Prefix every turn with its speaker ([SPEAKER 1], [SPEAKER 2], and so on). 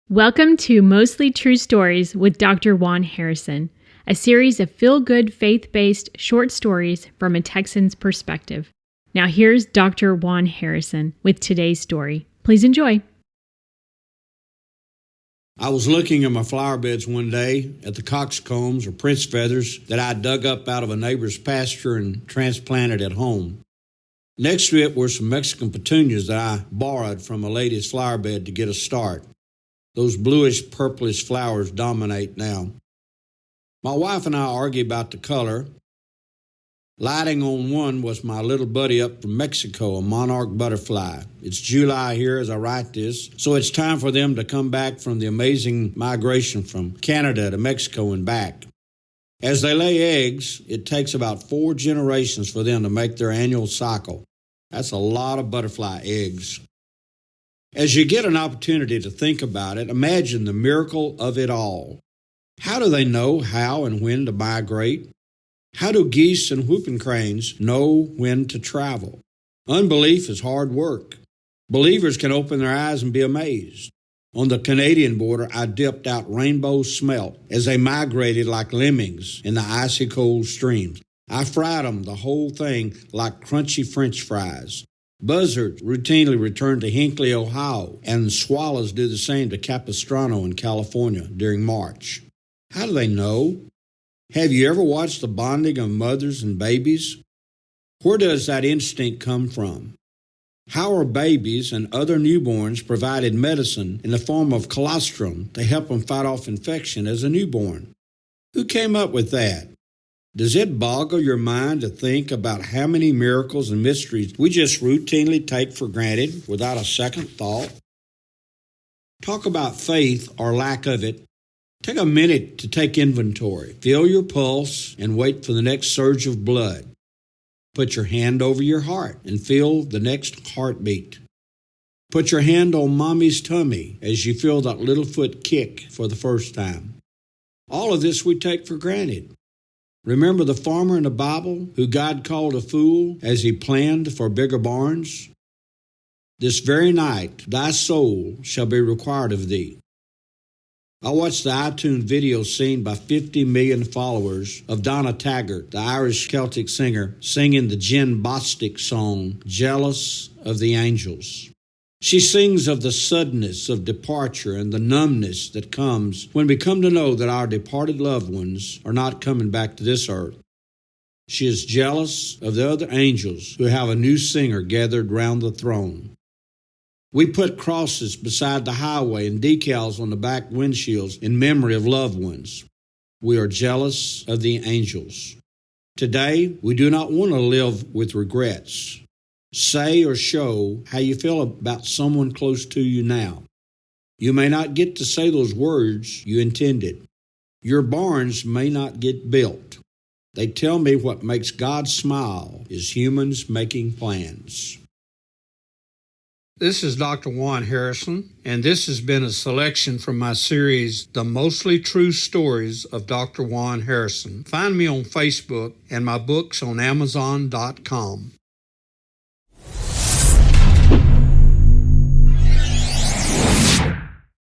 [SPEAKER 1] Welcome to Mostly True Stories with Dr. Juan Harrison, a series of feel-good, faith-based short stories from a Texan's perspective. Now here's Dr. Juan Harrison with today's story. Please enjoy.
[SPEAKER 2] I was looking at my flower beds one day at the coxcombs or prince feathers that I dug up out of a neighbor's pasture and transplanted at home. Next to it were some Mexican petunias that I borrowed from a lady's flower bed to get a start. Those bluish-purplish flowers dominate now. My wife and I argue about the color. Lighting on one was my little buddy up from Mexico, a monarch butterfly. It's July here as I write this, so it's time for them to come back from the amazing migration from Canada to Mexico and back. As they lay eggs, it takes about 4 generations for them to make their annual cycle. That's a lot of butterfly eggs. As you get an opportunity to think about it, imagine the miracle of it all. How do they know how and when to migrate? How do geese and whooping cranes know when to travel? Unbelief is hard work. Believers can open their eyes and be amazed. On the Canadian border, I dipped out rainbow smelt as they migrated like lemmings in the icy cold streams. I fried them, the whole thing, like crunchy French fries. Buzzards routinely return to Hinckley, Ohio, and swallows do the same to Capistrano in California during March. How do they know? Have you ever watched the bonding of mothers and babies? Where does that instinct come from? How are babies and other newborns provided medicine in the form of colostrum to help them fight off infection as a newborn? Who came up with that? Does it boggle your mind to think about how many miracles and mysteries we just routinely take for granted without a second thought? Talk about faith or lack of it. Take a minute to take inventory. Feel your pulse and wait for the next surge of blood. Put your hand over your heart and feel the next heartbeat. Put your hand on mommy's tummy as you feel that little foot kick for the first time. All of this we take for granted. Remember the farmer in the Bible who God called a fool as he planned for bigger barns? This very night thy soul shall be required of thee. I watched the iTunes video seen by 50 million followers of Donna Taggart, the Irish Celtic singer, singing the Jen Bostic song, Jealous of the Angels. She sings of the suddenness of departure and the numbness that comes when we come to know that our departed loved ones are not coming back to this earth. She is jealous of the other angels who have a new singer gathered round the throne. We put crosses beside the highway and decals on the back windshields in memory of loved ones. We are jealous of the angels. Today, we do not want to live with regrets. Say or show how you feel about someone close to you now. You may not get to say those words you intended. Your barns may not get built. They tell me what makes God smile is humans making plans.
[SPEAKER 3] This is Dr. Juan Harrison, and this has been a selection from my series, The Mostly True Stories of Dr. Juan Harrison. Find me on Facebook and my books on Amazon.com.